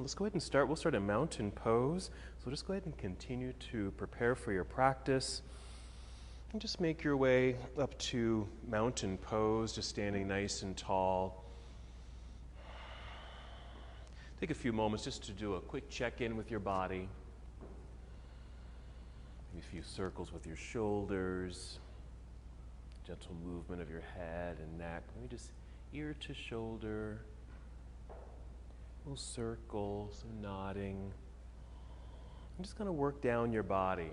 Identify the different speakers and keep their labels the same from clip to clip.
Speaker 1: let's go ahead and start. We'll start a mountain pose. So just go ahead and continue to prepare for your practice. And just make your way up to mountain pose, just standing nice and tall. Take a few moments just to do a quick check-in with your body. Maybe a few circles with your shoulders. Gentle movement of your head and neck. Maybe just ear to shoulder. Little circles, nodding. I'm just going to work down your body.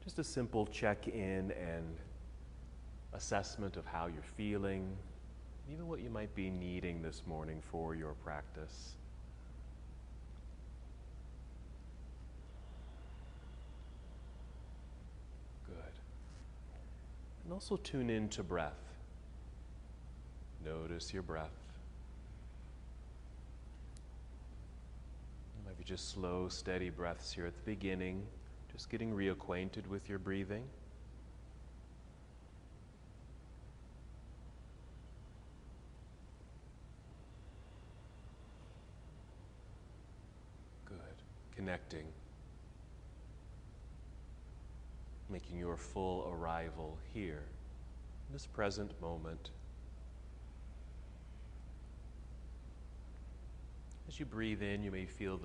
Speaker 1: Just a simple check-in and assessment of how you're feeling, even what you might be needing this morning for your practice. Good. And also tune into breath. Notice your breath. It might be just slow, steady breaths here at the beginning. Just getting reacquainted with your breathing. Good. Connecting. Making your full arrival here, in this present moment. As you breathe in, you may feel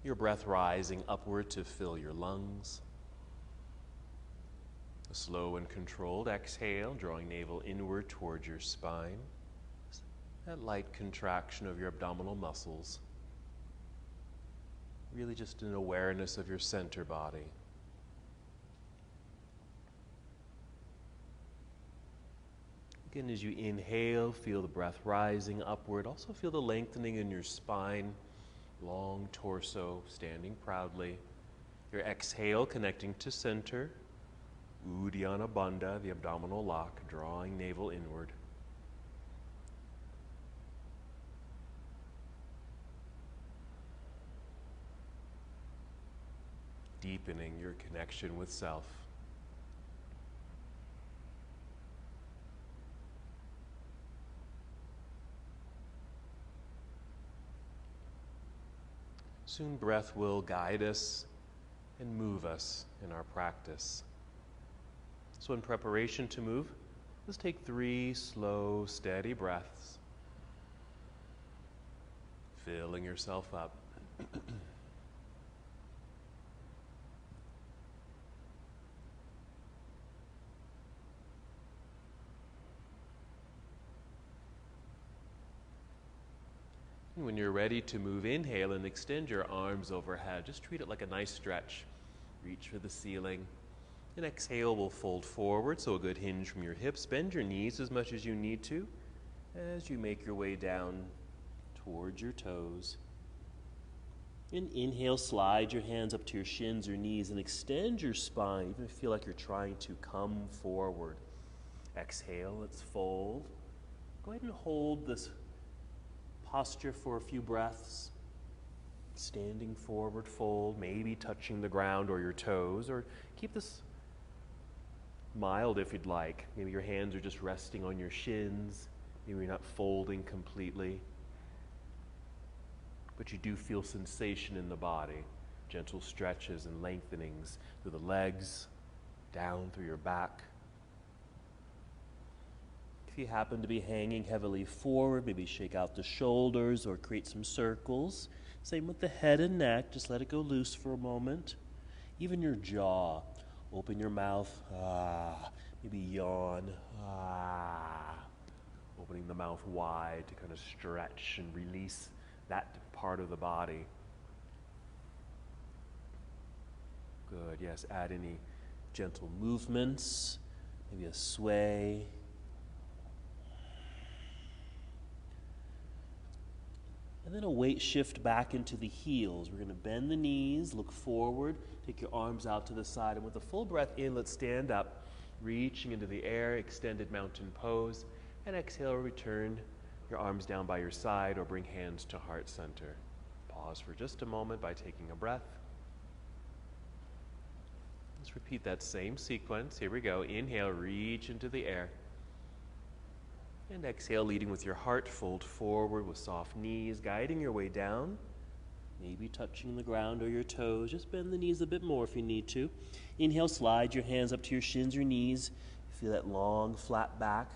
Speaker 1: your breath rising upward to fill your lungs. A slow and controlled exhale, drawing navel inward towards your spine. That light contraction of your abdominal muscles. Really just an awareness of your center body. Again, as you inhale, feel the breath rising upward. Also feel the lengthening in your spine. Long torso, standing proudly. Your exhale connecting to center. Uddiyana Bandha, the abdominal lock, drawing navel inward. Deepening your connection with self. Soon breath will guide us and move us in our practice. So in preparation to move, let's take 3 slow, steady breaths, filling yourself up. When you're ready to move, inhale and extend your arms overhead. Just treat it like a nice stretch. Reach for the ceiling. And exhale, we'll fold forward, so a good hinge from your hips. Bend your knees as much as you need to as you make your way down towards your toes. And inhale, slide your hands up to your shins or knees and extend your spine, even if you feel like you're trying to come forward. Exhale, let's fold. Go ahead and hold this posture for a few breaths. Standing forward, fold, maybe touching the ground or your toes, or keep this mild if you'd like. Maybe your hands are just resting on your shins. Maybe you're not folding completely. But you do feel sensation in the body. Gentle stretches and lengthenings through the legs, down through your back. If you happen to be hanging heavily forward, maybe shake out the shoulders or create some circles. Same with the head and neck. Just let it go loose for a moment. Even your jaw. Open your mouth. Maybe yawn. Opening the mouth wide to kind of stretch and release that part of the body. Good. Yes, add any gentle movements. Maybe a sway. And then a weight shift back into the heels. We're going to bend the knees, look forward, take your arms out to the side, and with a full breath in, let's stand up, reaching into the air, extended mountain pose, and exhale, return your arms down by your side or bring hands to heart center. Pause for just a moment by taking a breath. Let's repeat that same sequence. Here we go. Inhale, reach into the air. And exhale, leading with your heart, fold forward with soft knees, guiding your way down. Maybe touching the ground or your toes. Just bend the knees a bit more if you need to. Inhale, slide your hands up to your shins or knees. Feel that long, flat back.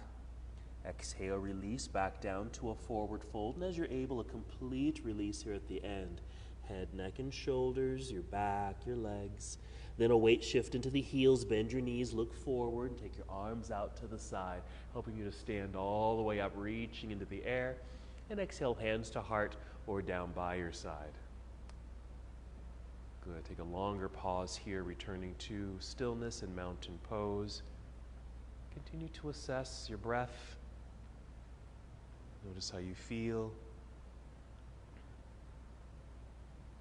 Speaker 1: Exhale, release back down to a forward fold. And as you're able, a complete release here at the end. Head, neck, and shoulders, your back, your legs. Then a weight shift into the heels. Bend your knees, look forward, and take your arms out to the side, helping you to stand all the way up, reaching into the air. And exhale, hands to heart or down by your side. Good. Take a longer pause here, returning to stillness and mountain pose. Continue to assess your breath. Notice how you feel.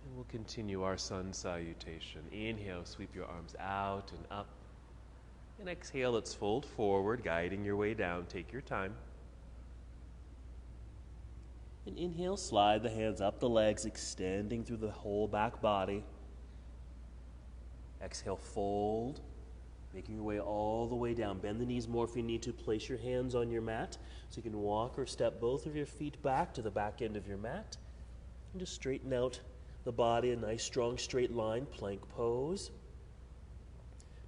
Speaker 1: And we'll continue our sun salutation. Inhale, sweep your arms out and up. And exhale, let's fold forward, guiding your way down. Take your time. And inhale, slide the hands up the legs, extending through the whole back body. Exhale, fold, making your way all the way down. Bend the knees more if you need to. Place your hands on your mat so you can walk or step both of your feet back to the back end of your mat. And just straighten out the body, a nice strong straight line, plank pose.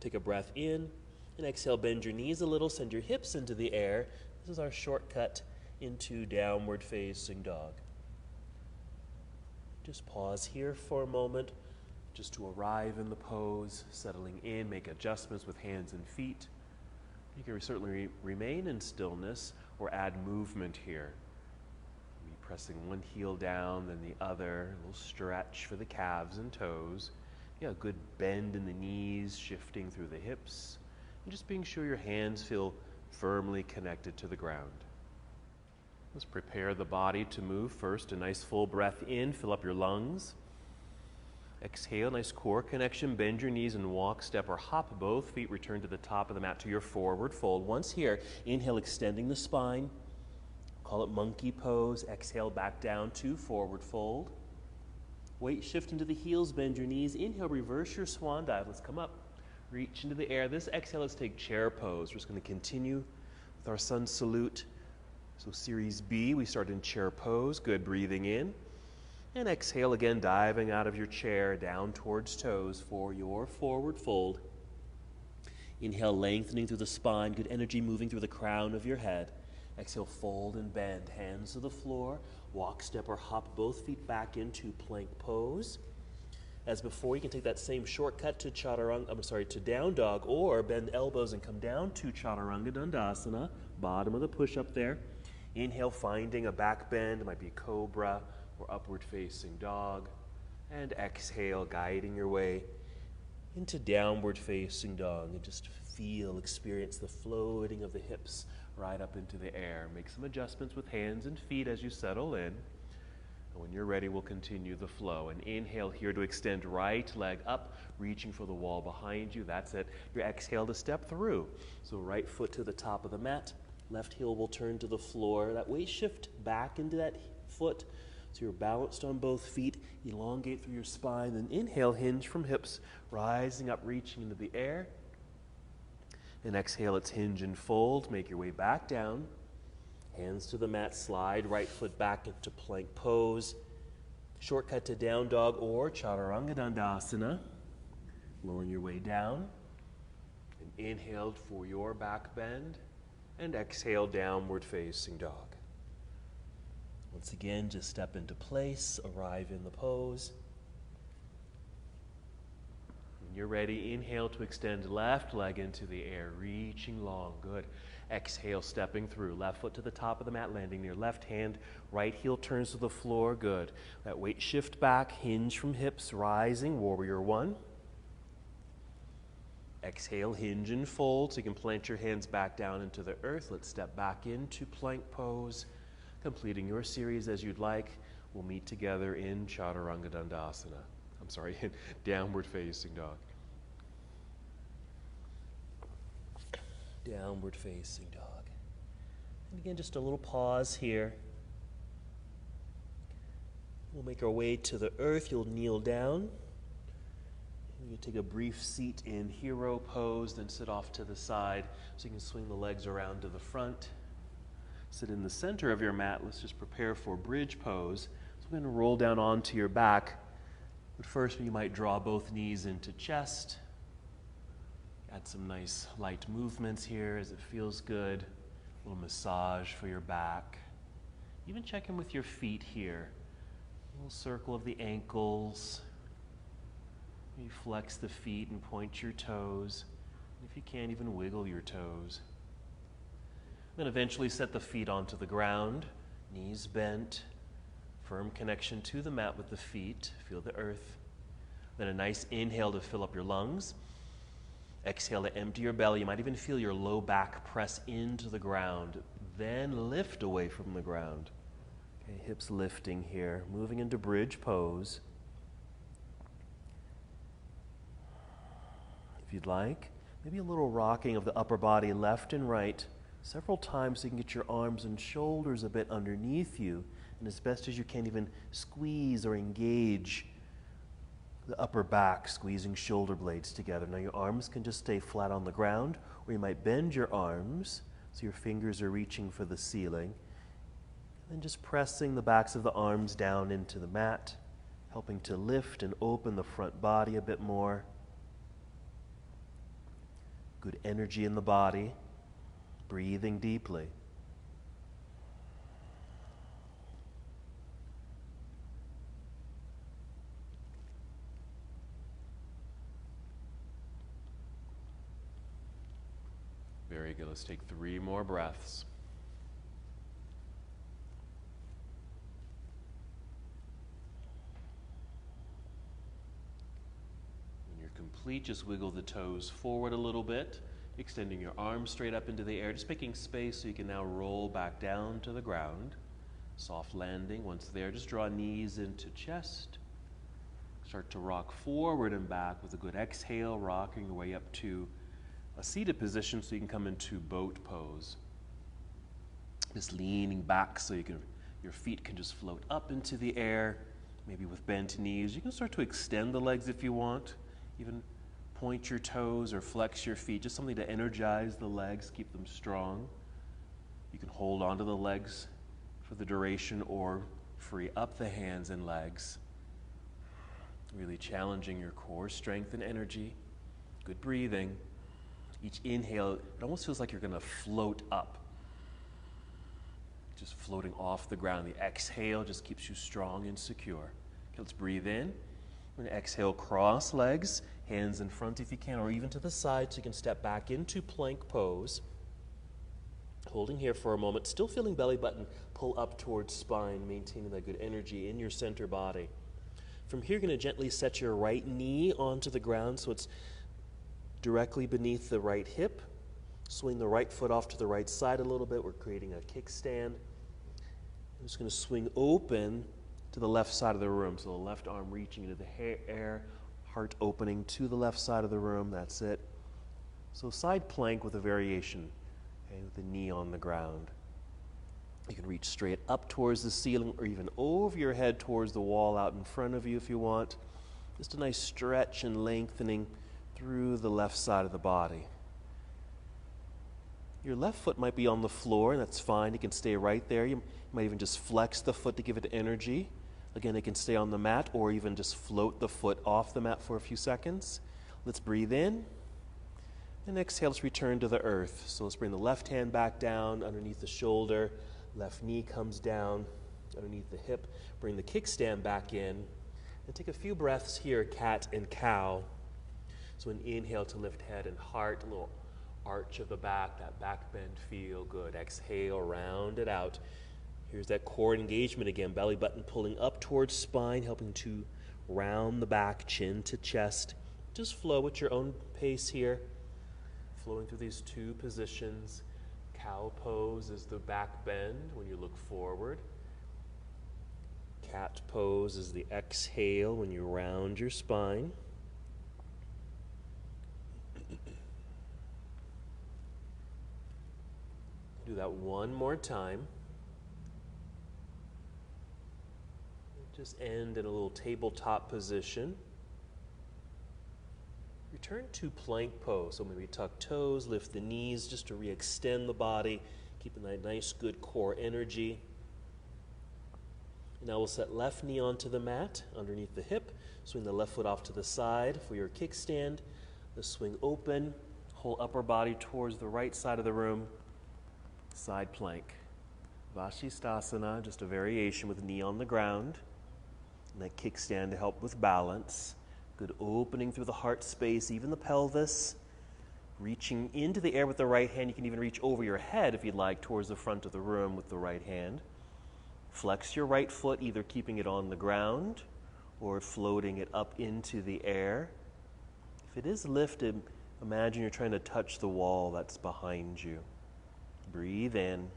Speaker 1: Take a breath in and exhale, bend your knees a little, send your hips into the air. This is our shortcut into downward facing dog. Just pause here for a moment just to arrive in the pose, settling in, make adjustments with hands and feet. You can certainly remain in stillness or add movement here. Maybe pressing one heel down, then the other, a little stretch for the calves and toes. Yeah, a good bend in the knees, shifting through the hips, and just being sure your hands feel firmly connected to the ground. Let's prepare the body to move. First, a nice full breath in, fill up your lungs. Exhale, nice core connection. Bend your knees and walk, step, or hop both feet. Return to the top of the mat to your forward fold. Once here, inhale, extending the spine. Call it monkey pose. Exhale, back down to forward fold. Weight shift into the heels, bend your knees. Inhale, reverse your swan dive. Let's come up, reach into the air. This exhale, let's take chair pose. We're just going to continue with our sun salute. So series B, we start in chair pose. Good, breathing in. And exhale again, diving out of your chair, down towards toes for your forward fold. Inhale, lengthening through the spine, good energy moving through the crown of your head. Exhale, fold and bend, hands to the floor. Walk, step, or hop both feet back into plank pose. As before, you can take that same shortcut to to down dog, or bend elbows and come down to Chaturanga Dandasana, bottom of the push-up there. Inhale, finding a back bend, it might be cobra, or upward facing dog, and exhale, guiding your way into downward facing dog, and just experience the floating of the hips right up into the air. Make some adjustments with hands and feet as you settle in, and when you're ready, we'll continue the flow. And inhale here to extend right leg up, reaching for the wall behind you. That's it. Your exhale to step through. So right foot to the top of the mat, left heel will turn to the floor. That weight shift back into that foot. So you're balanced on both feet, elongate through your spine, then inhale, hinge from hips, rising up, reaching into the air. And exhale, let's hinge and fold, make your way back down. Hands to the mat, slide right foot back into plank pose. Shortcut to down dog or Chaturanga Dandasana. Lowering your way down. And inhale for your back bend. And exhale, downward facing dog. Once again, just step into place, arrive in the pose. When you're ready, inhale to extend left leg into the air, reaching long. Good. Exhale, stepping through. Left foot to the top of the mat, landing near left hand. Right heel turns to the floor. Good. That weight shift back, hinge from hips, rising, warrior one. Exhale, hinge and fold, so you can plant your hands back down into the earth. Let's step back into plank pose. Completing your series as you'd like. We'll meet together in Chaturanga Dandasana. In downward facing dog. Downward facing dog. And again, just a little pause here. We'll make our way to the earth. You'll kneel down. You take a brief seat in hero pose, then sit off to the side so you can swing the legs around to the front. Sit in the center of your mat. Let's just prepare for bridge pose. So we're going to roll down onto your back. But first, you might draw both knees into chest. Add some nice light movements here as it feels good. A little massage for your back. Even check in with your feet here. A little circle of the ankles. Maybe flex the feet and point your toes. And if you can, even wiggle your toes. Then eventually set the feet onto the ground, knees bent, firm connection to the mat with the feet. Feel the earth. Then a nice inhale to fill up your lungs. Exhale to empty your belly. You might even feel your low back press into the ground. Then lift away from the ground. Okay, hips lifting here, moving into bridge pose. If you'd like, maybe a little rocking of the upper body left and right several times so you can get your arms and shoulders a bit underneath you, and as best as you can even squeeze or engage the upper back, squeezing shoulder blades together. Now your arms can just stay flat on the ground, or you might bend your arms so your fingers are reaching for the ceiling. And then just pressing the backs of the arms down into the mat, helping to lift and open the front body a bit more. Good energy in the body, breathing deeply. Very good. Let's take 3 more breaths. When you're complete, just wiggle the toes forward a little bit, extending your arms straight up into the air, just making space so you can now roll back down to the ground. Soft landing. Once there, just draw knees into chest. Start to rock forward and back with a good exhale, rocking your way up to a seated position so you can come into boat pose. Just leaning back so your feet can just float up into the air, maybe with bent knees. You can start to extend the legs if you want. Even point your toes or flex your feet, just something to energize the legs, keep them strong. You can hold onto the legs for the duration or free up the hands and legs. Really challenging your core strength and energy. Good breathing. Each inhale, it almost feels like you're going to float up. Just floating off the ground. The exhale just keeps you strong and secure. Okay, let's breathe in. We're going to exhale, cross legs, hands in front if you can, or even to the side so you can step back into plank pose. Holding here for a moment, still feeling belly button pull up towards spine, maintaining that good energy in your center body. From here, you're going to gently set your right knee onto the ground so it's directly beneath the right hip. Swing the right foot off to the right side a little bit. We're creating a kickstand. I'm just going to swing open to the left side of the room. So the left arm reaching into the air, heart opening to the left side of the room. That's it. So side plank with a variation, okay, with the knee on the ground. You can reach straight up towards the ceiling or even over your head towards the wall out in front of you if you want. Just a nice stretch and lengthening through the left side of the body. Your left foot might be on the floor, and that's fine. You can stay right there. You might even just flex the foot to give it energy. Again, it can stay on the mat or even just float the foot off the mat for a few seconds. Let's breathe in. And exhale, let's return to the earth. So let's bring the left hand back down underneath the shoulder. Left knee comes down underneath the hip. Bring the kickstand back in. And take a few breaths here, cat and cow. So an inhale to lift head and heart, a little arch of the back, that back bend feel good. Exhale, round it out. Here's that core engagement again, belly button pulling up towards spine, helping to round the back, chin to chest. Just flow at your own pace here, flowing through these 2 positions. Cow pose is the back bend when you look forward. Cat pose is the exhale when you round your spine. Do that one more time. Just end in a little tabletop position. Return to plank pose. So maybe tuck toes, lift the knees just to re-extend the body. keeping that nice, good core energy. Now we'll set left knee onto the mat underneath the hip. Swing the left foot off to the side for your kickstand. The swing open. Whole upper body towards the right side of the room. Side plank. Vashisthasana, just a variation with knee on the ground. And that kickstand to help with balance. Good opening through the heart space, even the pelvis. Reaching into the air with the right hand. You can even reach over your head if you'd like, towards the front of the room with the right hand. Flex your right foot, either keeping it on the ground or floating it up into the air. If it is lifted, imagine you're trying to touch the wall that's behind you. Breathe in.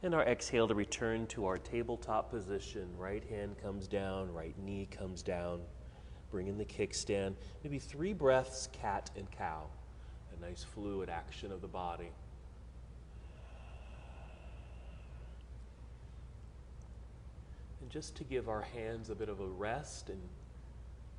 Speaker 1: And our exhale to return to our tabletop position. Right hand comes down, right knee comes down. Bring in the kickstand. Maybe 3 breaths, cat and cow. A nice fluid action of the body. And just to give our hands a bit of a rest and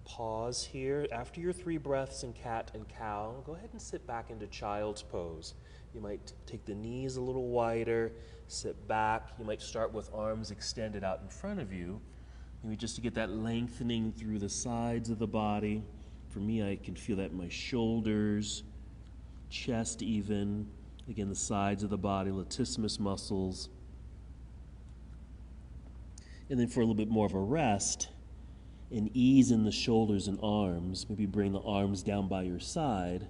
Speaker 1: pause here, after your 3 breaths in cat and cow, go ahead and sit back into child's pose. You might take the knees a little wider, sit back. You might start with arms extended out in front of you, maybe just to get that lengthening through the sides of the body. For me, I can feel that in my shoulders, chest even, again, the sides of the body, latissimus muscles. And then for a little bit more of a rest, and ease in the shoulders and arms. Maybe bring the arms down by your side,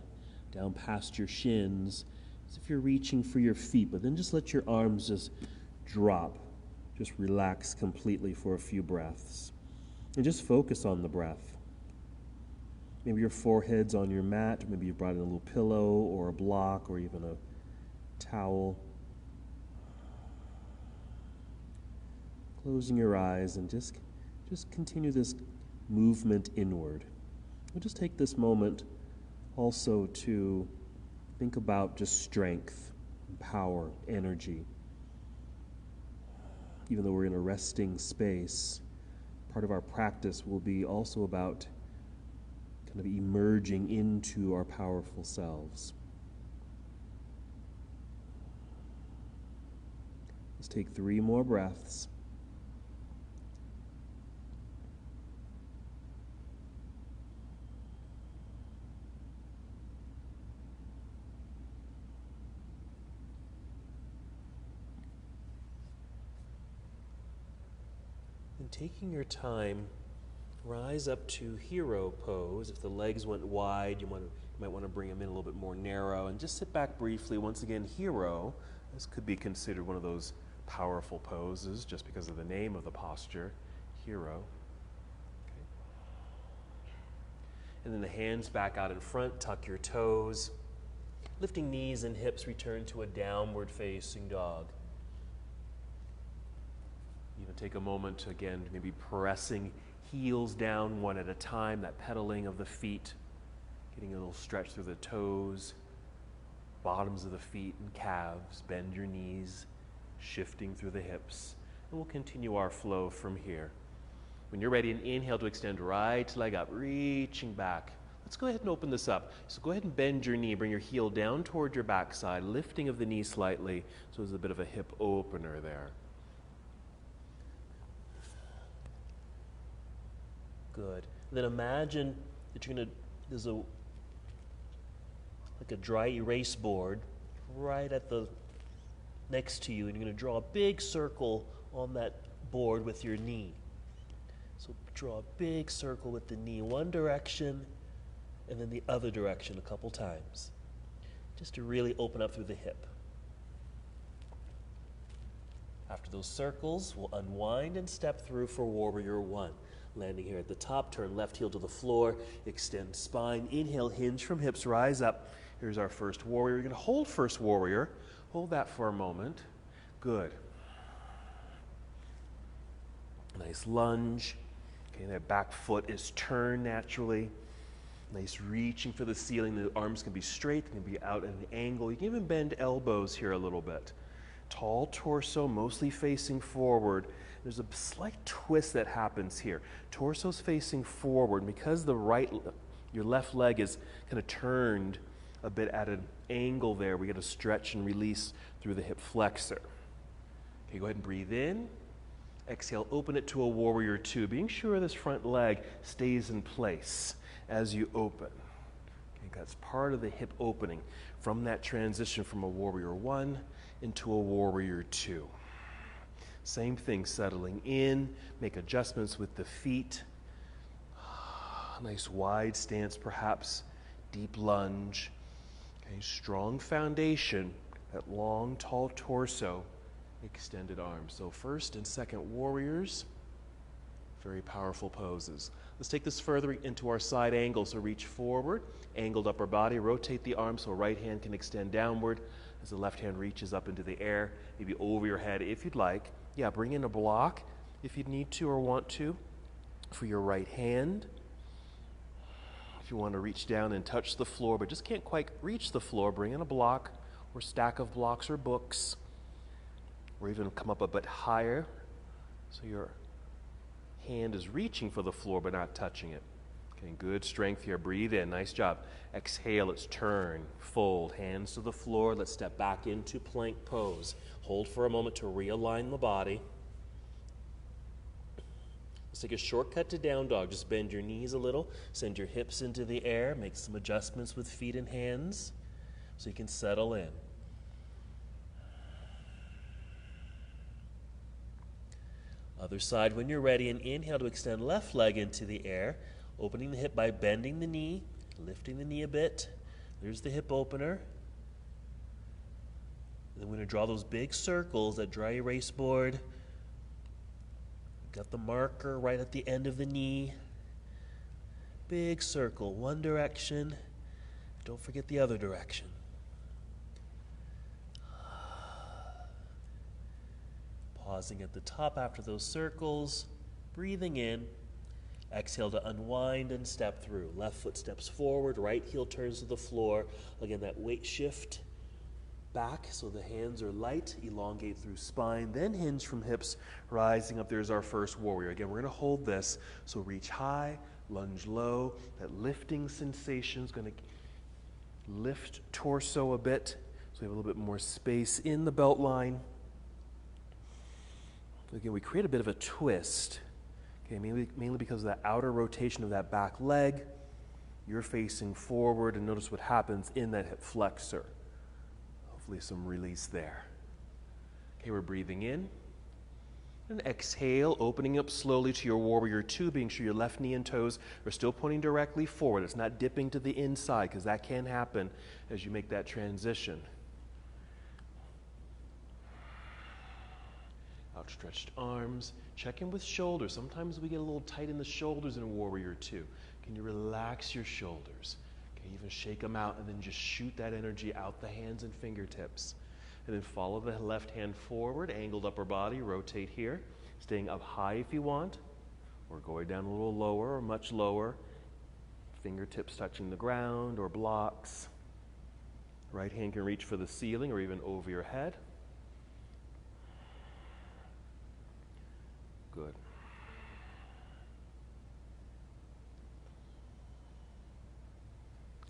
Speaker 1: down past your shins, as if you're reaching for your feet, but then just let your arms just drop. Just relax completely for a few breaths. And just focus on the breath. Maybe your forehead's on your mat, maybe you brought in a little pillow or a block or even a towel. Closing your eyes and just continue this movement inward. We'll just take this moment also to think about just strength, power, energy. Even though we're in a resting space, part of our practice will be also about kind of emerging into our powerful selves. Let's take 3 more breaths. And taking your time, rise up to hero pose. If the legs went wide, you might want to bring them in a little bit more narrow. And just sit back briefly. Once again, hero. This could be considered one of those powerful poses just because of the name of the posture, hero. Okay. And then the hands back out in front, tuck your toes. Lifting knees and hips, return to a downward facing dog. Even take a moment to, again, maybe pressing heels down one at a time, that pedaling of the feet, getting a little stretch through the toes, bottoms of the feet and calves. Bend your knees, shifting through the hips. And we'll continue our flow from here. When you're ready, an inhale to extend right leg up, reaching back. Let's go ahead and open this up. So go ahead and bend your knee, bring your heel down toward your backside, lifting of the knee slightly, so there's a bit of a hip opener there. Good. And then imagine that there's like a dry erase board right next to you, and you're going to draw a big circle on that board with your knee. So draw a big circle with the knee one direction and then the other direction a couple times, just to really open up through the hip. After those circles, we'll unwind and step through for Warrior One. Landing here at the top, turn left heel to the floor, extend spine, inhale, hinge from hips, rise up. Here's our first warrior. You're going to hold first warrior. Hold that for a moment. Good. Nice lunge. Okay, that back foot is turned naturally. Nice reaching for the ceiling. The arms can be straight, they can be out at an angle. You can even bend elbows here a little bit. Tall torso, mostly facing forward. There's a slight twist that happens here. Torso's facing forward. Because your left leg is kind of turned a bit at an angle there. We get a stretch and release through the hip flexor. Okay, go ahead and breathe in. Exhale, open it to a warrior two, being sure this front leg stays in place as you open. Okay, that's part of the hip opening from that transition from a warrior one into a warrior two. Same thing, settling in, make adjustments with the feet. Nice wide stance perhaps, deep lunge. Okay, strong foundation, that long, tall torso, extended arms. So first and second warriors, very powerful poses. Let's take this further into our side angle. So reach forward, angled upper body, rotate the arm so right hand can extend downward as the left hand reaches up into the air, maybe over your head if you'd like. Yeah, bring in a block if you need to or want to for your right hand. If you want to reach down and touch the floor but just can't quite reach the floor, bring in a block or stack of blocks or books, or even come up a bit higher so your hand is reaching for the floor but not touching it. Okay, good strength here. Breathe in. Nice job. Exhale. Let's turn, fold, hands to the floor. Let's step back into plank pose. Hold for a moment to realign the body. Let's take a shortcut to down dog. Just bend your knees a little, send your hips into the air, make some adjustments with feet and hands so you can settle in. Other side when you're ready, and inhale to extend left leg into the air, opening the hip by bending the knee, lifting the knee a bit. There's the hip opener. Then we're going to draw those big circles, that dry erase board. Got the marker right at the end of the knee. Big circle, one direction. Don't forget the other direction. Pausing at the top after those circles, breathing in. Exhale to unwind and step through. Left foot steps forward, right heel turns to the floor. Again, that weight shift back so the hands are light, elongate through spine, then hinge from hips, rising up. There's our first warrior. Again, we're going to hold this. So reach high, lunge low. That lifting sensation is going to lift torso a bit so we have a little bit more space in the belt line. Again, we create a bit of a twist. Okay, mainly because of that outer rotation of that back leg. You're facing forward, and notice what happens in that hip flexor. Hopefully some release there. Okay, we're breathing in. And exhale, opening up slowly to your warrior two, being sure your left knee and toes are still pointing directly forward. It's not dipping to the inside, because that can happen as you make that transition. Outstretched arms. Check in with shoulders. Sometimes we get a little tight in the shoulders in warrior two. Can you relax your shoulders? Can you even shake them out and then just shoot that energy out the hands and fingertips? And then follow the left hand forward, angled upper body, rotate here, staying up high if you want, or going down a little lower or much lower. Fingertips touching the ground or blocks. Right hand can reach for the ceiling or even over your head. Good.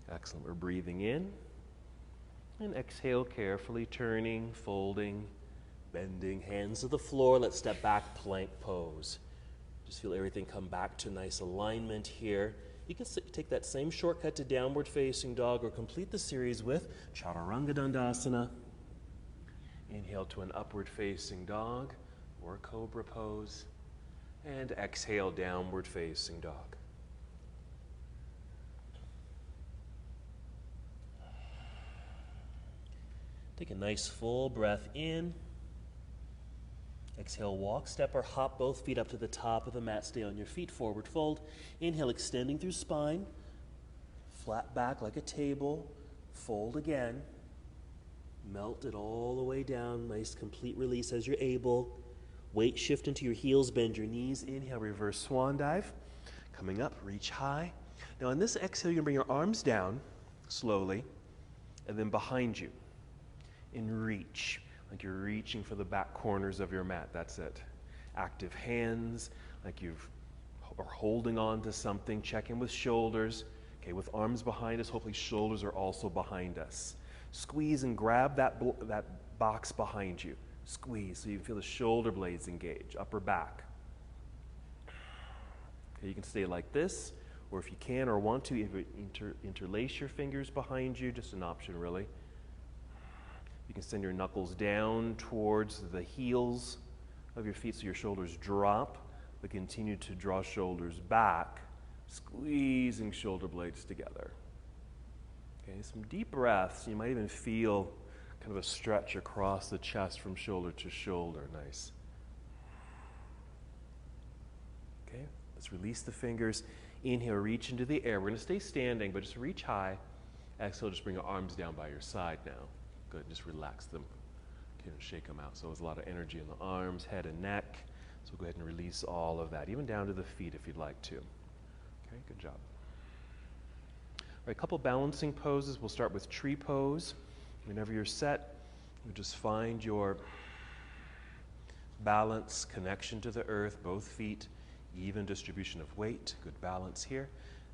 Speaker 1: Excellent. We're breathing in and exhale, carefully turning, folding, bending, hands to the floor. Let's step back, plank pose. Just feel everything come back to nice alignment here. You can take that same shortcut to downward facing dog or complete the series with Chaturanga Dandasana. Inhale to an upward facing dog or cobra pose. And exhale, downward facing dog. Take a nice full breath in. Exhale, walk, step, or hop both feet up to the top of the mat. Stay on your feet, forward fold. Inhale, extending through spine. Flat back like a table. Fold again. Melt it all the way down. Nice complete release as you're able. Weight shift into your heels, bend your knees. Inhale, reverse swan dive. Coming up, reach high. Now on this exhale, you're going to bring your arms down slowly and then behind you and reach, like you're reaching for the back corners of your mat. That's it. Active hands, like you're holding on to something. Check in with shoulders. Okay, with arms behind us, hopefully shoulders are also behind us. Squeeze and grab that box behind you. Squeeze so you feel the shoulder blades engage, upper back. Okay, you can stay like this, or if you can or want to, interlace your fingers behind you, just an option really. You can send your knuckles down towards the heels of your feet so your shoulders drop, but continue to draw shoulders back, squeezing shoulder blades together. Okay, some deep breaths. You might even feel kind of a stretch across the chest from shoulder to shoulder. Nice. Okay, let's release the fingers. Inhale, reach into the air. We're going to stay standing, but just reach high. Exhale, just bring your arms down by your side now. Good, just relax them. Okay, and shake them out. So there's a lot of energy in the arms, head, and neck. So go ahead and release all of that, even down to the feet if you'd like to. Okay, good job. All right, a couple balancing poses. We'll start with tree pose. Whenever you're set, you just find your balance, connection to the earth, both feet, even distribution of weight, good balance here.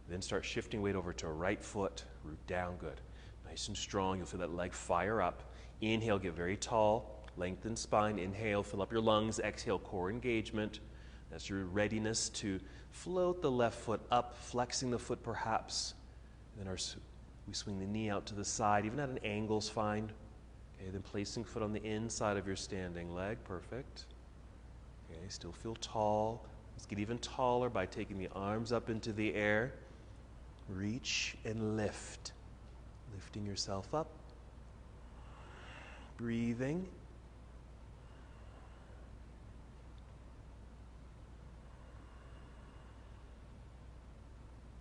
Speaker 1: Then start shifting weight over to a right foot, root down, good. Nice and strong, you'll feel that leg fire up. Inhale, get very tall, lengthen spine. Inhale, fill up your lungs. Exhale, core engagement. That's your readiness to float the left foot up, flexing the foot perhaps. Then we swing the knee out to the side, even at an angle is fine. Okay, then placing foot on the inside of your standing leg, perfect. Okay, still feel tall. Let's get even taller by taking the arms up into the air. Reach and lift. Lifting yourself up. Breathing.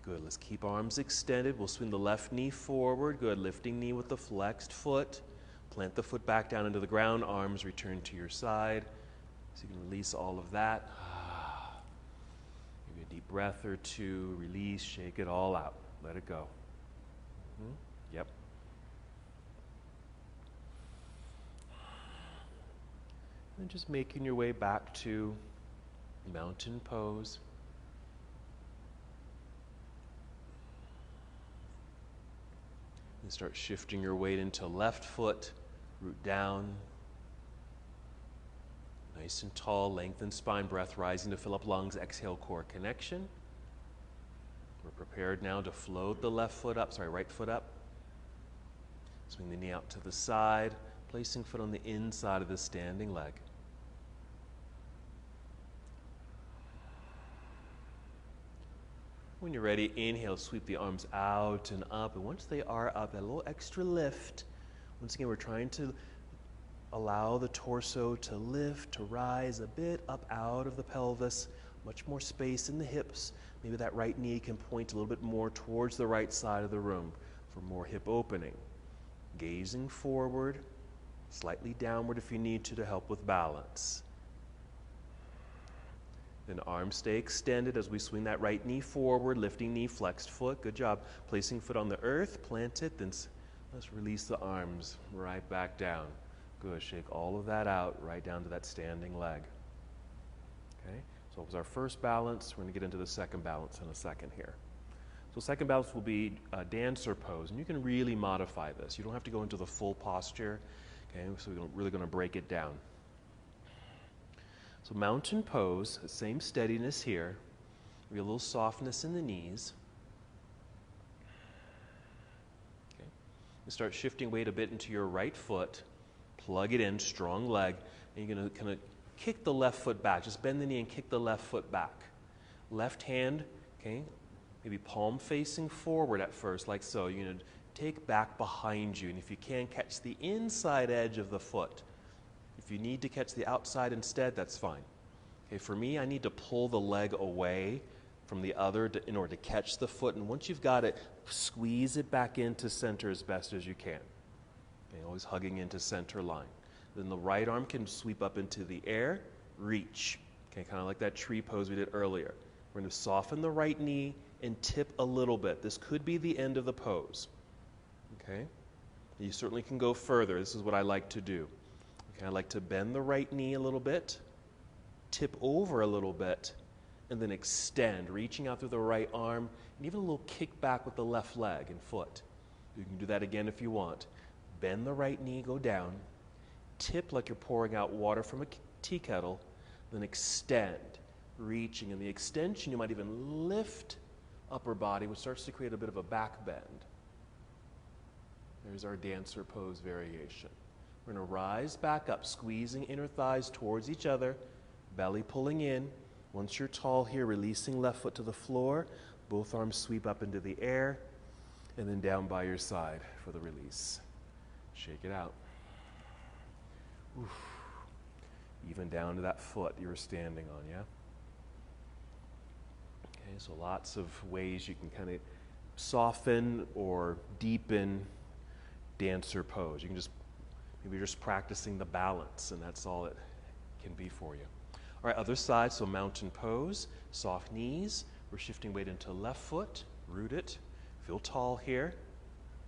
Speaker 1: Good, let's keep arms extended. We'll swing the left knee forward. Good, lifting knee with the flexed foot. Plant the foot back down into the ground. Arms return to your side. So you can release all of that. Maybe a deep breath or two. Release, shake it all out. Let it go. Yep. And just making your way back to mountain pose. And start shifting your weight into left foot, root down. Nice and tall, lengthen spine, breath rising to fill up lungs. Exhale, core connection. We're prepared now to float the right foot up. Swing the knee out to the side, placing foot on the inside of the standing leg. When you're ready, inhale, sweep the arms out and up. And once they are up, a little extra lift. Once again, we're trying to allow the torso to lift, to rise a bit up out of the pelvis. Much more space in the hips. Maybe that right knee can point a little bit more towards the right side of the room for more hip opening. Gazing forward, slightly downward if you need to help with balance. Then arms stay extended as we swing that right knee forward, lifting knee, flexed foot. Good job. Placing foot on the earth, plant it, then let's release the arms right back down. Good. Shake all of that out right down to that standing leg. Okay, so it was our first balance. We're going to get into the second balance in a second here. So second balance will be a dancer pose, and you can really modify this. You don't have to go into the full posture. Okay, so we're really going to break it down. So mountain pose, same steadiness here. We have a little softness in the knees. Okay. You start shifting weight a bit into your right foot. Plug it in, strong leg. And you're going to kind of kick the left foot back. Just bend the knee and kick the left foot back. Left hand, okay, maybe palm facing forward at first, like so. You're going to take back behind you. And if you can, catch the inside edge of the foot. If you need to catch the outside instead, that's fine. Okay, for me, I need to pull the leg away from the other in order to catch the foot. And once you've got it, squeeze it back into center as best as you can. Okay, always hugging into center line. Then the right arm can sweep up into the air, reach. Okay, kind of like that tree pose we did earlier. We're going to soften the right knee and tip a little bit. This could be the end of the pose. Okay, you certainly can go further. This is what I like to do. Okay, I like to bend the right knee a little bit, tip over a little bit, and then extend, reaching out through the right arm, and even a little kick back with the left leg and foot. You can do that again if you want. Bend the right knee, go down, tip like you're pouring out water from a tea kettle, then extend, reaching. In the extension, you might even lift upper body, which starts to create a bit of a back bend. There's our dancer pose variation. We're going to rise back up, squeezing inner thighs towards each other, belly pulling in. Once you're tall here, releasing left foot to the floor, both arms sweep up into the air, and then down by your side for the release. Shake it out. Oof. Even down to that foot you were standing on, yeah? Okay, so lots of ways you can kind of soften or deepen dancer pose. You can just, maybe you're just practicing the balance, and that's all it can be for you. All right, other side, so mountain pose, soft knees. We're shifting weight into left foot, root it. Feel tall here,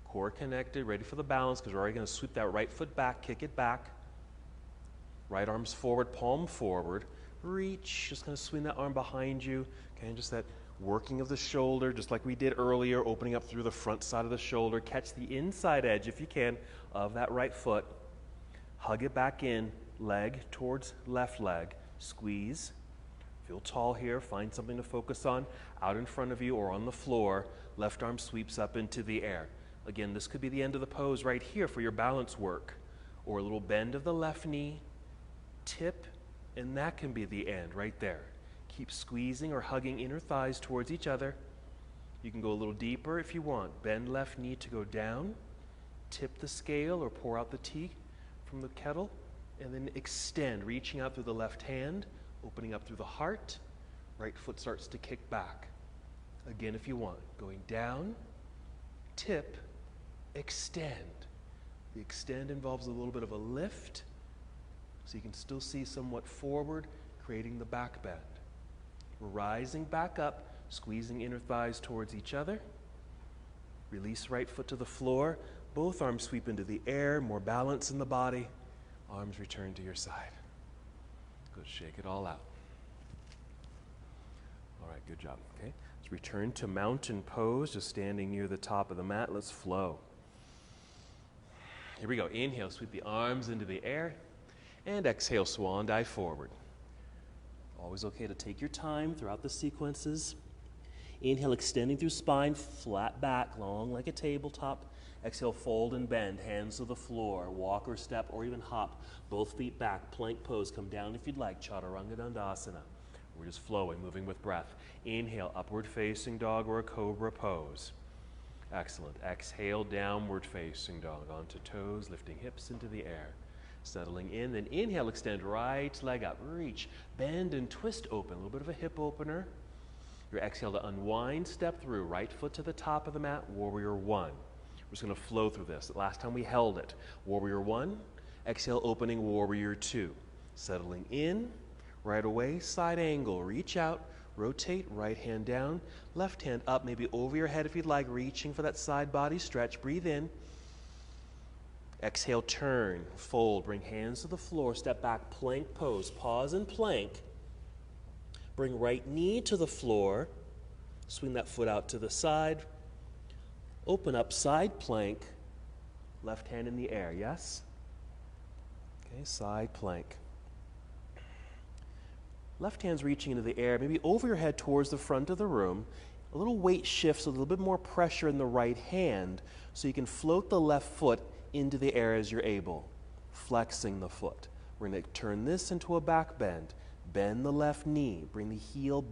Speaker 1: core connected, ready for the balance, because we're already going to sweep that right foot back, kick it back. Right arms forward, palm forward. Reach, just kind of swing that arm behind you. Okay, and just that working of the shoulder, just like we did earlier, opening up through the front side of the shoulder. Catch the inside edge, if you can, of that right foot. Hug it back in, leg towards left leg. Squeeze. Feel tall here. Find something to focus on out in front of you or on the floor. Left arm sweeps up into the air. Again, this could be the end of the pose right here for your balance work. Or a little bend of the left knee, tip, and that can be the end right there. Keep squeezing or hugging inner thighs towards each other. You can go a little deeper if you want. Bend left knee to go down, tip the scale or pour out the tea from the kettle, and then extend, reaching out through the left hand, opening up through the heart. Right foot starts to kick back. Again if you want. Going down, tip, extend. The extend involves a little bit of a lift, so you can still see somewhat forward, creating the back bend. We're rising back up, squeezing inner thighs towards each other. Release right foot to the floor. Both arms sweep into the air, more balance in the body. Arms return to your side. Good, shake it all out. All right, good job, okay? Let's return to mountain pose, just standing near the top of the mat. Let's flow. Here we go, inhale, sweep the arms into the air, and exhale, swan dive forward. Always okay to take your time throughout the sequences. Inhale, extending through spine, flat back, long like a tabletop. Exhale, fold and bend, hands to the floor, walk or step or even hop. Both feet back, plank pose. Come down if you'd like, Chaturanga Dandasana. We're just flowing, moving with breath. Inhale, upward facing dog or a cobra pose. Excellent. Exhale, downward facing dog onto toes, lifting hips into the air. Settling in, then inhale, extend right leg up, reach, bend and twist open, a little bit of a hip opener. Your exhale to unwind, step through, right foot to the top of the mat, warrior one. We're just going to flow through this. Last time we held it. Warrior one, exhale, opening warrior two. Settling in, right away, side angle, reach out, rotate, right hand down, left hand up, maybe over your head if you'd like, reaching for that side body stretch. Breathe in. Exhale, turn, fold, bring hands to the floor, step back, plank pose, pause and plank. Bring right knee to the floor, swing that foot out to the side, open up side plank, left hand in the air, yes? Okay, side plank. Left hand's reaching into the air, maybe over your head towards the front of the room. A little weight shifts, a little bit more pressure in the right hand, so you can float the left foot into the air as you're able, flexing the foot. We're going to turn this into a back bend. Bend the left knee, bring the heel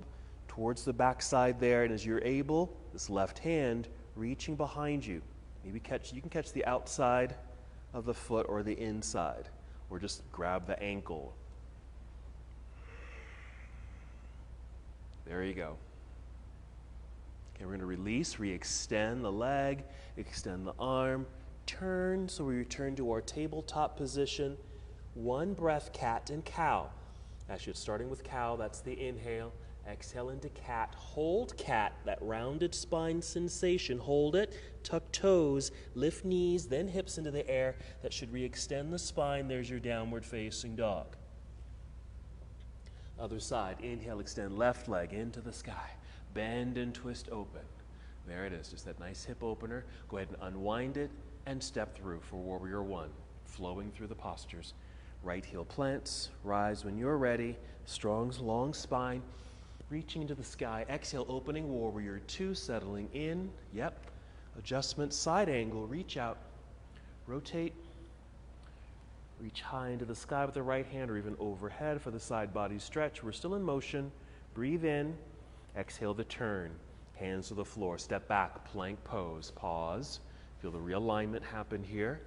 Speaker 1: towards the back side there, and as you're able, this left hand reaching behind you. Maybe you can catch the outside of the foot or the inside, or just grab the ankle. There you go. Okay, we're going to release, re-extend the leg, extend the arm, turn, so we return to our tabletop position. One breath, cat and cow. Actually, it's starting with cow, that's the inhale. Exhale into cat. Hold cat, that rounded spine sensation. Hold it, tuck toes, lift knees, then hips into the air. That should re-extend the spine. There's your downward facing dog. Other side. Inhale, extend left leg into the sky. Bend and twist open. There it is, just that nice hip opener. Go ahead and unwind it and step through for Warrior One, flowing through the postures. Right heel plants, rise when you're ready. Strong, long spine, reaching into the sky. Exhale, opening Warrior Two, settling in. Yep. Adjustment, side angle, reach out. Rotate. Reach high into the sky with the right hand or even overhead for the side body stretch. We're still in motion. Breathe in. Exhale the turn. Hands to the floor. Step back. Plank pose. Pause. Feel the realignment happen here.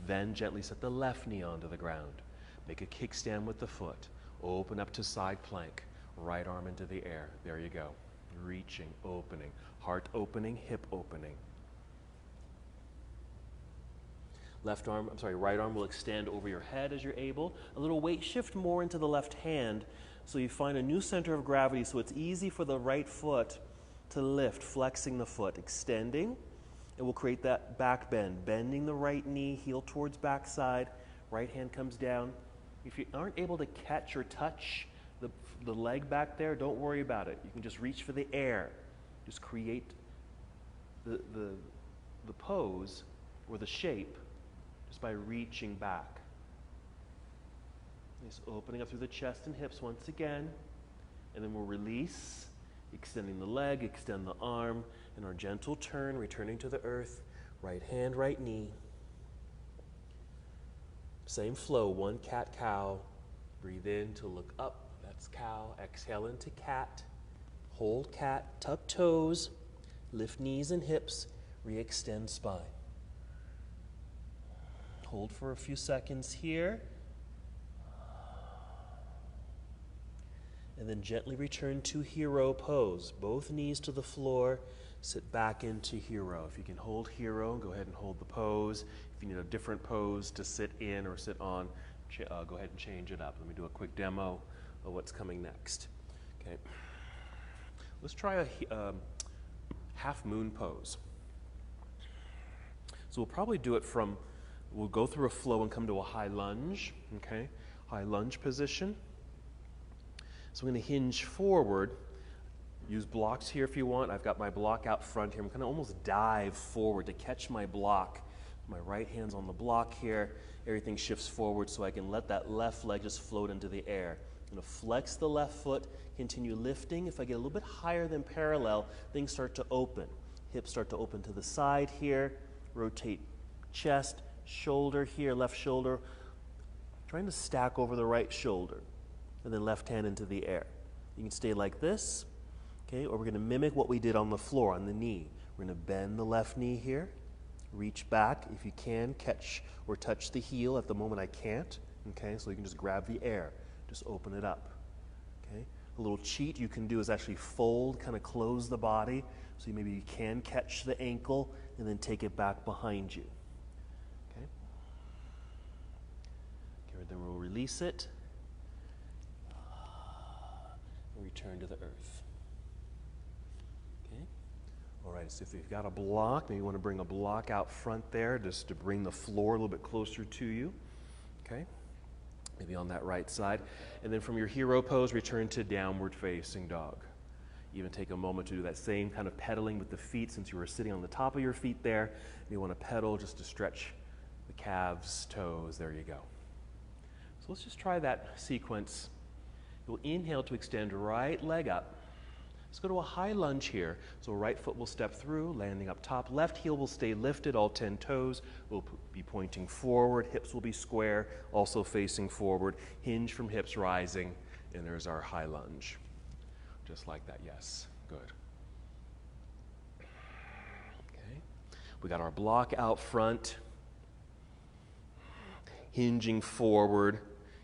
Speaker 1: Then gently set the left knee onto the ground. Make a kickstand with the foot. Open up to side plank. Right arm into the air. There you go. Reaching, opening. Heart opening, hip opening. Right arm will extend over your head as you're able. A little weight shift more into the left hand so you find a new center of gravity so it's easy for the right foot to lift, flexing the foot, extending. It will create that back bend, bending the right knee, heel towards backside, right hand comes down. If you aren't able to catch or touch the leg back there, don't worry about it. You can just reach for the air. Just create the pose or the shape just by reaching back. Just opening up through the chest and hips once again, and then we'll release, extending the leg, extend the arm, and our gentle turn, returning to the earth, right hand, right knee. Same flow, one cat-cow. Breathe in to look up, that's cow. Exhale into cat. Hold cat, tuck toes, lift knees and hips, re-extend spine. Hold for a few seconds here. And then gently return to hero pose. Both knees to the floor. Sit back into hero. If you can hold hero, go ahead and hold the pose. If you need a different pose to sit in or sit on, go ahead and change it up. Let me do a quick demo of what's coming next. Okay. Let's try a half moon pose. So we'll probably do it from, we'll go through a flow and come to a high lunge. Okay, high lunge position. So I'm going to hinge forward. Use blocks here if you want. I've got my block out front here. I'm going to almost dive forward to catch my block. My right hand's on the block here. Everything shifts forward so I can let that left leg just float into the air. I'm going to flex the left foot, continue lifting. If I get a little bit higher than parallel, things start to open. Hips start to open to the side here. Rotate chest, shoulder here, left shoulder. Trying to stack over the right shoulder. And then left hand into the air. You can stay like this, okay, or we're going to mimic what we did on the floor, on the knee. We're going to bend the left knee here, reach back. If you can, catch or touch the heel. At the moment I can't, okay, so you can just grab the air, just open it up, okay. A little cheat you can do is actually fold, kind of close the body, so maybe you can catch the ankle and then take it back behind you, okay. Okay, then we'll release it. Return to the earth. Okay. All right, so if you've got a block, maybe you want to bring a block out front there just to bring the floor a little bit closer to you. Okay. Maybe on that right side. And then from your hero pose, return to downward facing dog. Even take a moment to do that same kind of pedaling with the feet since you were sitting on the top of your feet there. You want to pedal just to stretch the calves, toes. There you go. So let's just try that sequence. You'll inhale to extend right leg up. Let's go to a high lunge here. So right foot will step through, landing up top. Left heel will stay lifted, all 10 toes will be pointing forward. Hips will be square, also facing forward. Hinge from hips rising, and there's our high lunge. Just like that, yes, good. Okay, we got our block out front. Hinging forward.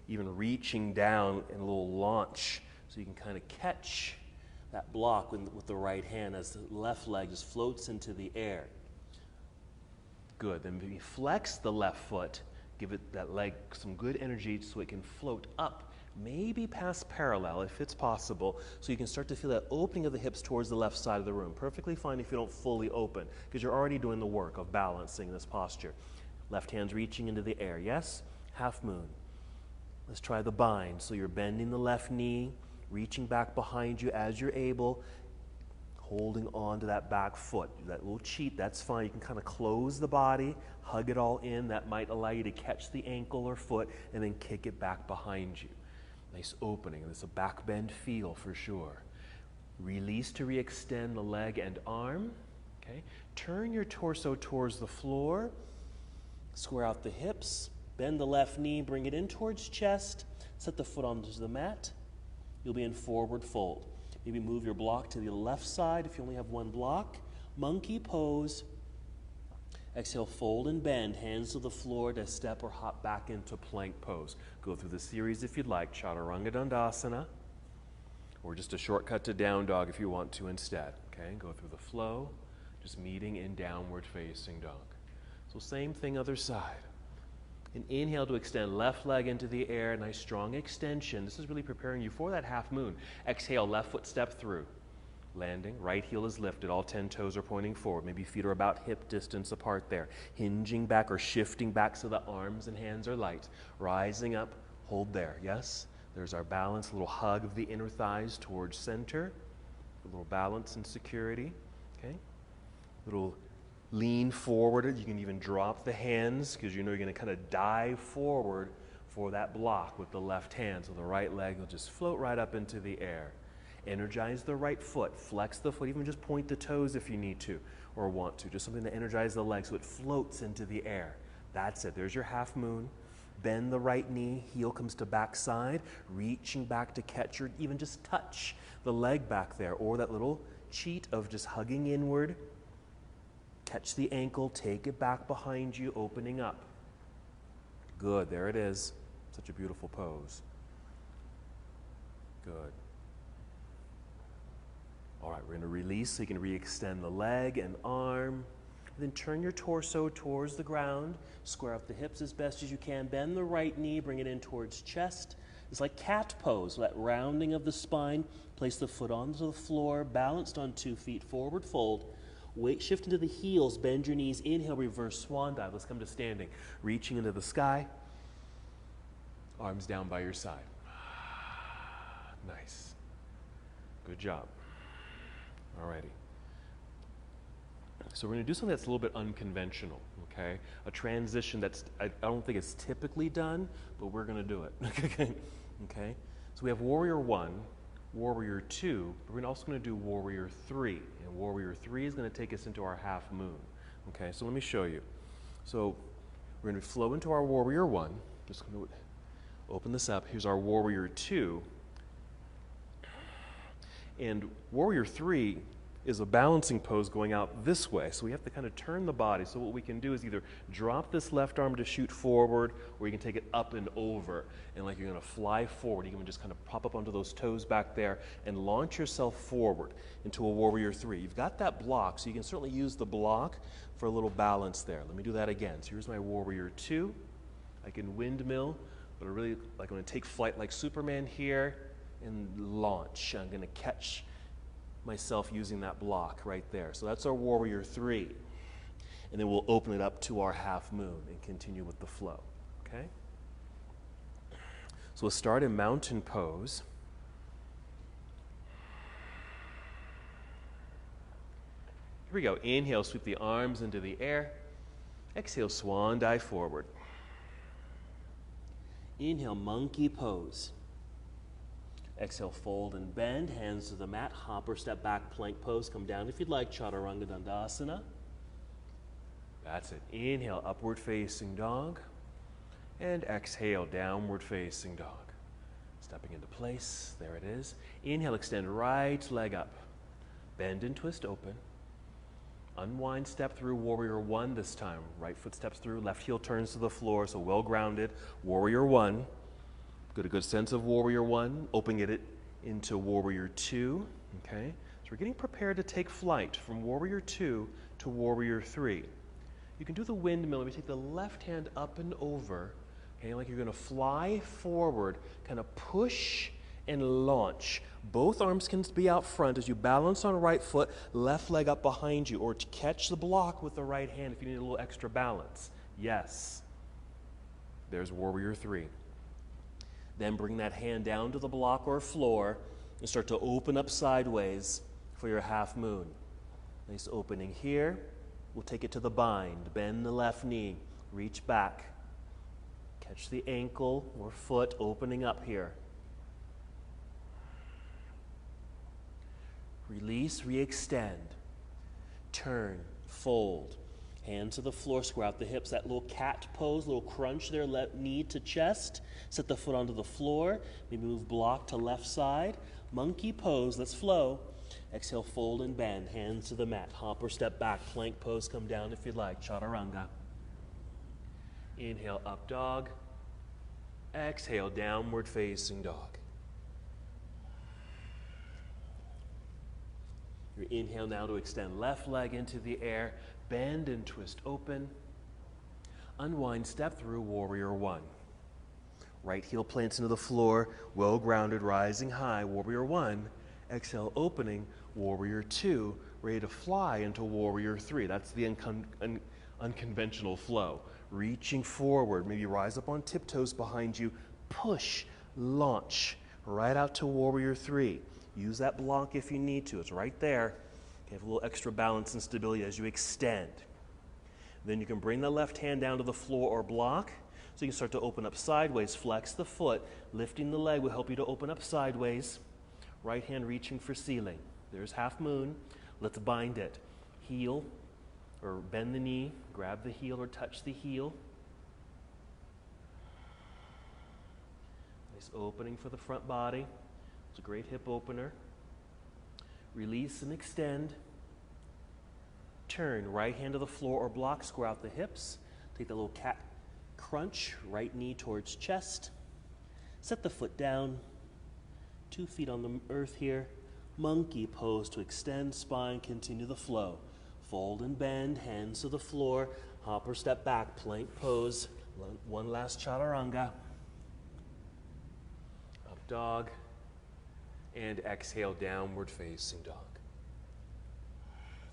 Speaker 1: Even reaching down in a little launch so you can kind of catch that block with the right hand as the left leg just floats into the air. Good. Then maybe flex the left foot, give it that leg some good energy so it can float up, maybe past parallel if it's possible, so you can start to feel that opening of the hips towards the left side of the room. Perfectly fine if you don't fully open because you're already doing the work of balancing this posture. Left hand's reaching into the air. Yes? Half moon. Let's try the bind. So you're bending the left knee,
Speaker 2: reaching back behind you as you're able, holding on to that back foot. That little cheat, that's fine. You can kind of close the body, hug it all in. That might allow you to catch the ankle or foot and then kick it back behind you. Nice opening. There's a back bend feel for sure. Release to re-extend the leg and arm. Okay. Turn your torso towards the floor. Square out the hips. Bend the left knee, bring it in towards chest. Set the foot onto the mat. You'll be in forward fold. Maybe move your block to the left side if you only have one block. Monkey pose. Exhale, fold and bend. Hands to the floor to step or hop back into plank pose. Go through the series if you'd like. Chaturanga Dandasana. Or just a shortcut to down dog if you want to instead. Okay, go through the flow. Just meeting in downward facing dog. So same thing other side. And inhale to extend left leg into the air, nice strong extension. This is really preparing you for that half moon. Exhale, left foot step through. Landing, right heel is lifted, all 10 toes are pointing forward. Maybe feet are about hip distance apart there. Hinging back or shifting back so the arms and hands are light. Rising up, hold there, yes? There's our balance, a little hug of the inner thighs towards center. A little balance and security, okay? Little lean forward. You can even drop the hands because you know you're going to kind of dive forward for that block with the left hand. So the right leg will just float right up into the air. Energize the right foot. Flex the foot. Even just point the toes if you need to or want to. Just something to energize the leg so it floats into the air. That's it. There's your half moon. Bend the right knee. Heel comes to back side. Reaching back to catch or even just touch the leg back there. Or that little cheat of just hugging inward. Catch the ankle, take it back behind you, opening up. Good, there it is. Such a beautiful pose. Good. All right, we're going to release so you can re-extend the leg and arm. And then turn your torso towards the ground. Square up the hips as best as you can. Bend the right knee, bring it in towards chest. It's like cat pose, that rounding of the spine. Place the foot onto the floor, balanced on 2 feet, forward fold. Weight shift into the heels, bend your knees, inhale, reverse swan dive. Let's come to standing. Reaching into the sky, arms down by your side. Nice. Good job. Alrighty. So we're going to do something that's a little bit unconventional, okay? A transition that's, I don't think it's typically done, but we're going to do it, okay? So we have Warrior 1, Warrior 2, but we're also going to do Warrior 3. And Warrior 3 is going to take us into our half moon. Okay, so let me show you. So we're going to flow into our Warrior 1. Just going to open this up. Here's our Warrior 2. And Warrior 3 is a balancing pose going out this way. So we have to kind of turn the body. So what we can do is either drop this left arm to shoot forward, or you can take it up and over. And like you're going to fly forward, you can just kind of pop up onto those toes back there and launch yourself forward into a Warrior 3. You've got that block, so you can certainly use the block for a little balance there. Let me do that again. So here's my Warrior 2. I can windmill, but I really like I'm going to take flight like Superman here and launch. I'm going to catch myself using that block right there. So that's our Warrior 3. And then we'll open it up to our half moon and continue with the flow. Okay? So we'll start in mountain pose. Here we go. Inhale, sweep the arms into the air. Exhale, swan dive forward. Inhale, monkey pose. Exhale, fold and bend, hands to the mat, hop or step back, plank pose. Come down if you'd like, Chaturanga Dandasana. That's it. Inhale, upward facing dog. And exhale, downward facing dog. Stepping into place, there it is. Inhale, extend right leg up. Bend and twist open. Unwind, step through Warrior 1 this time. Right foot steps through, left heel turns to the floor, so well grounded. Warrior 1. Get a good sense of Warrior 1, opening it into Warrior 2, okay? So we're getting prepared to take flight from Warrior 2 to Warrior 3. You can do the windmill. We take the left hand up and over, okay, like you're going to fly forward, kind of push and launch. Both arms can be out front as you balance on right foot, left leg up behind you, or to catch the block with the right hand if you need a little extra balance. Yes. There's Warrior 3. Then bring that hand down to the block or floor. And start to open up sideways for your half moon. Nice opening here. We'll take it to the bind. Bend the left knee. Reach back. Catch the ankle or foot opening up here. Release, re-extend. Turn, fold. Hands to the floor, square out the hips. That little cat pose, little crunch there, knee to chest. Set the foot onto the floor. Maybe move block to left side. Monkey pose, let's flow. Exhale, fold and bend. Hands to the mat. Hop or step back. Plank pose, come down if you'd like. Chaturanga. Inhale, up dog. Exhale, downward facing dog. Your inhale now to extend left leg into the air. Bend and twist open. Unwind, step through, warrior one. Right heel plants into the floor, well grounded, rising high, warrior one. Exhale, opening, warrior two, ready to fly into warrior three. That's the unconventional flow. Reaching forward, maybe rise up on tiptoes behind you, push, launch, right out to warrior three. Use that block if you need to, it's right there. Okay, have a little extra balance and stability as you extend. Then you can bring the left hand down to the floor or block, so you can start to open up sideways, flex the foot, lifting the leg will help you to open up sideways. Right hand reaching for ceiling. There's half moon. Let's bind it. Heel or bend the knee, grab the heel or touch the heel. Nice opening for the front body. It's a great hip opener. Release and extend. Turn, right hand to the floor or block, square out the hips. Take that little cat crunch, right knee towards chest. Set the foot down. 2 feet on the earth here. Monkey pose to extend spine, continue the flow. Fold and bend, hands to the floor. Hop or step back, plank pose. One last chaturanga. Up dog. And exhale, downward facing dog.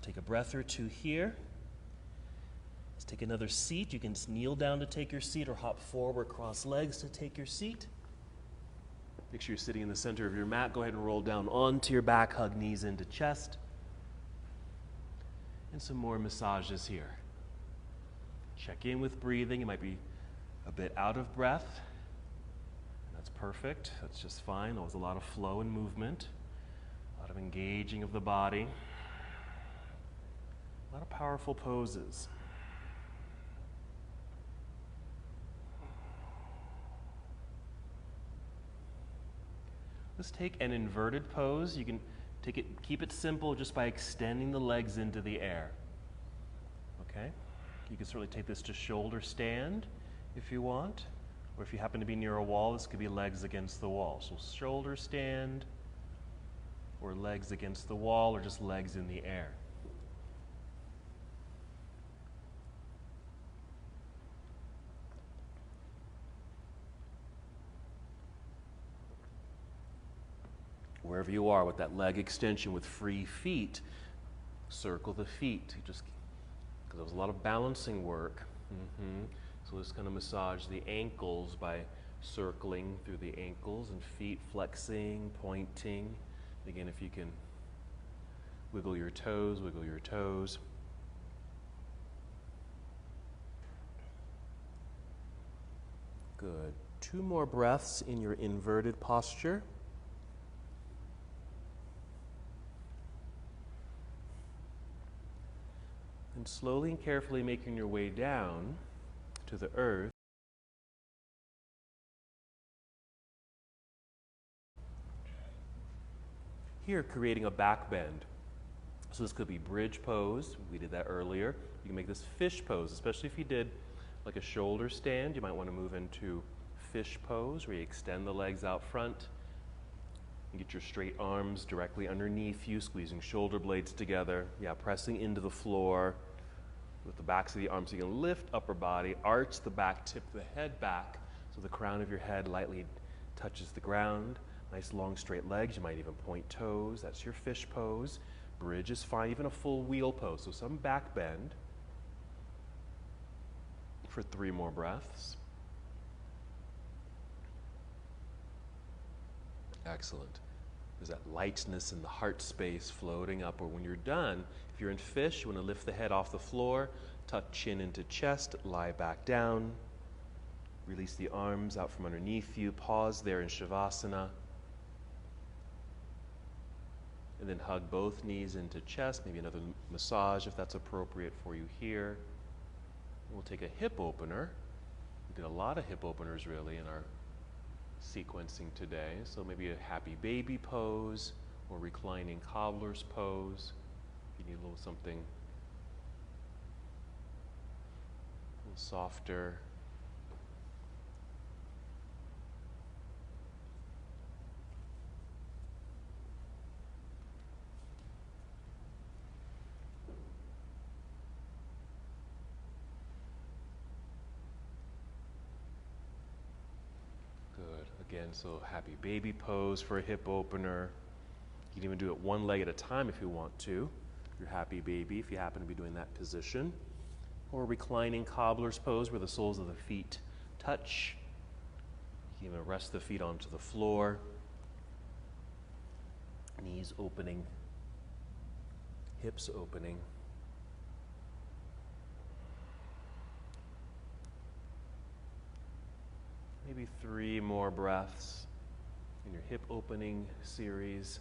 Speaker 2: Take a breath or two here. Let's take another seat. You can kneel down to take your seat or hop forward, cross legs to take your seat. Make sure you're sitting in the center of your mat. Go ahead and roll down onto your back, hug knees into chest. And some more massages here. Check in with breathing. You might be a bit out of breath. That's perfect. That's just fine. There was a lot of flow and movement, a lot of engaging of the body, a lot of powerful poses. Let's take an inverted pose. You can take it, keep it simple just by extending the legs into the air. Okay? You can certainly take this to shoulder stand if you want. Or if you happen to be near a wall, this could be legs against the wall. So shoulder stand, or legs against the wall, or just legs in the air. Wherever you are with that leg extension with free feet, circle the feet. Because there was a lot of balancing work. So let's kind of massage the ankles by circling through the ankles and feet flexing, pointing. Again, if you can wiggle your toes, wiggle your toes. Good. 2 more breaths in your inverted posture. And slowly and carefully making your way down to the earth. Here, creating a back bend. So this could be bridge pose. We did that earlier. You can make this fish pose, especially if you did like a shoulder stand. You might want to move into fish pose, where you extend the legs out front and get your straight arms directly underneath you, squeezing shoulder blades together. Yeah, pressing into the floor with the backs of the arms. So you can lift upper body, arch the back, tip the head back so the crown of your head lightly touches the ground. Nice long straight legs. You might even point toes. That's your fish pose. Bridge is fine, even a full wheel pose. So some back bend for 3 more breaths. Excellent.
Speaker 1: There's that lightness in the heart space floating up. Or when you're done, if you're in fish, you want to lift the head off the floor, tuck chin into chest, lie back down. Release the arms out from underneath you. Pause there in Shavasana. And then hug both knees into chest. Maybe another massage if that's appropriate for you here. We'll take a hip opener. We did a lot of hip openers really in our sequencing today. So maybe a happy baby pose or reclining cobbler's pose. If you need a little something a little softer. Again, so happy baby pose for a hip opener. You can even do it one leg at a time if you want to. Your happy baby, if you happen to be doing that position. Or reclining cobbler's pose where the soles of the feet touch. You can even rest the feet onto the floor. Knees opening. Hips opening. Maybe 3 more breaths in your hip opening series.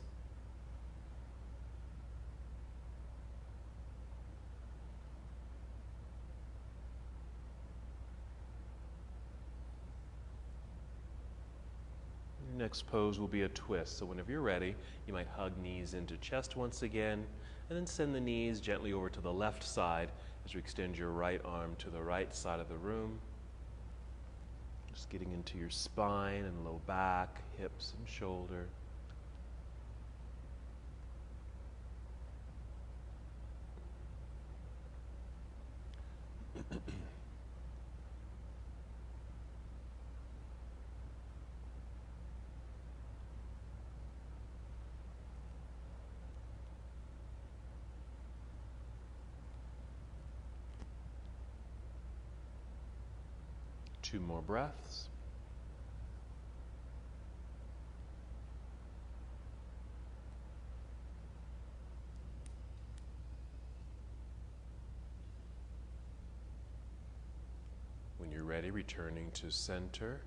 Speaker 1: Your next pose will be a twist. So whenever you're ready, you might hug knees into chest once again, and then send the knees gently over to the left side as you extend your right arm to the right side of the room. Just getting into your spine and low back, hips and shoulder. Two more breaths. When you're ready, returning to center,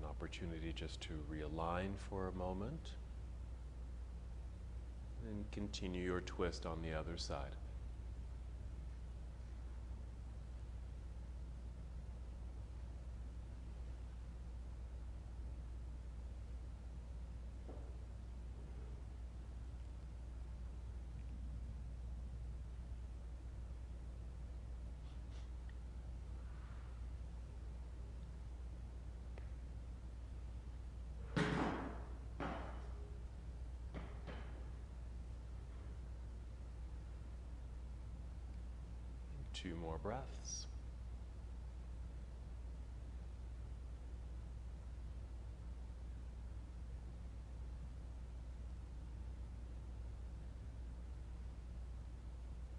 Speaker 1: an opportunity just to realign for a moment, and continue your twist on the other side. Two more breaths.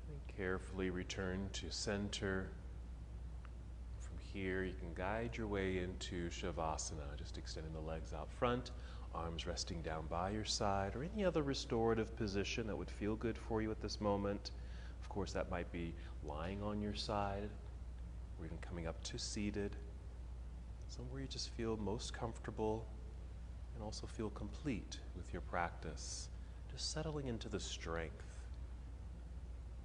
Speaker 1: And carefully return to center. From here, you can guide your way into Shavasana, just extending the legs out front, arms resting down by your side, or any other restorative position that would feel good for you at this moment. Of course, that might be lying on your side, or even coming up to seated, somewhere you just feel most comfortable and also feel complete with your practice. Just settling into the strength,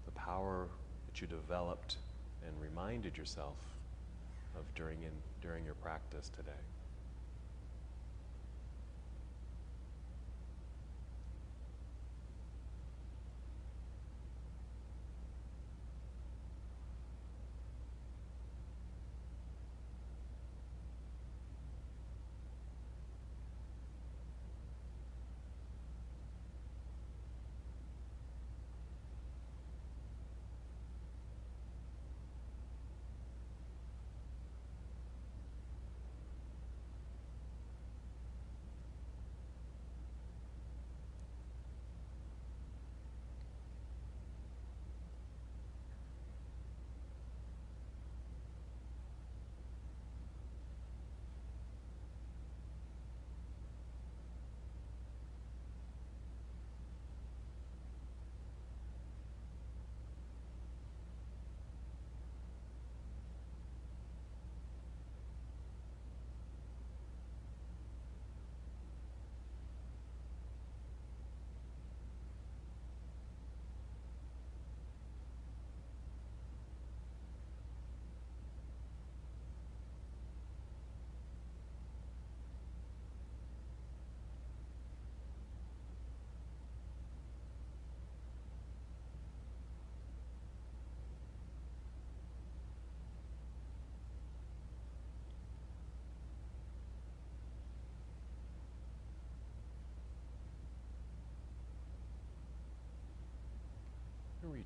Speaker 1: the power that you developed and reminded yourself of during your practice today.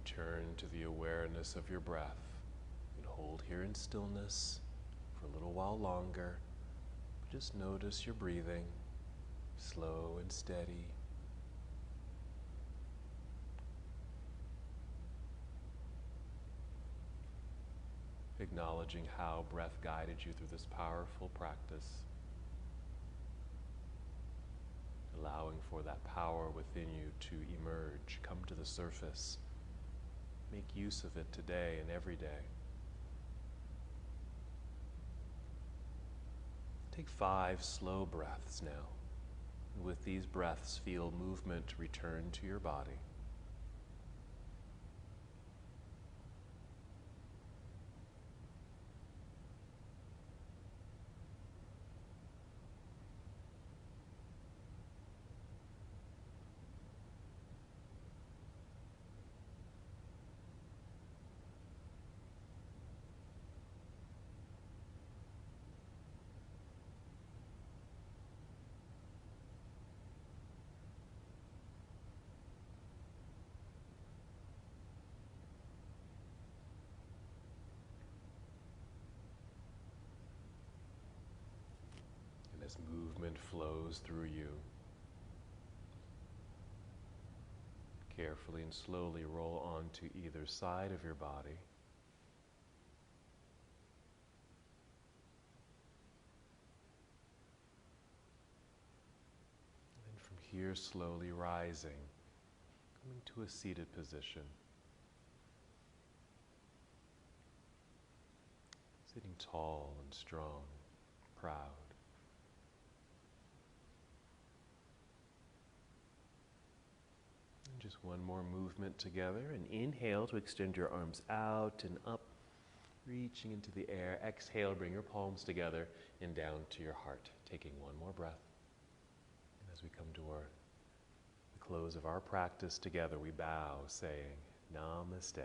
Speaker 1: Return to the awareness of your breath. You can hold here in stillness for a little while longer. Just notice your breathing, slow and steady. Acknowledging how breath guided you through this powerful practice. Allowing for that power within you to emerge, come to the surface. Make use of it today and every day. Take 5 slow breaths now. And with these breaths, feel movement return to your body. As movement flows through you, carefully and slowly roll onto either side of your body. And from here, slowly rising, coming to a seated position. Sitting tall and strong, proud. Just one more movement together, and inhale to extend your arms out and up, reaching into the air. Exhale, bring your palms together and down to your heart, taking one more breath. And as we come to the close of our practice together, we bow, saying Namaste.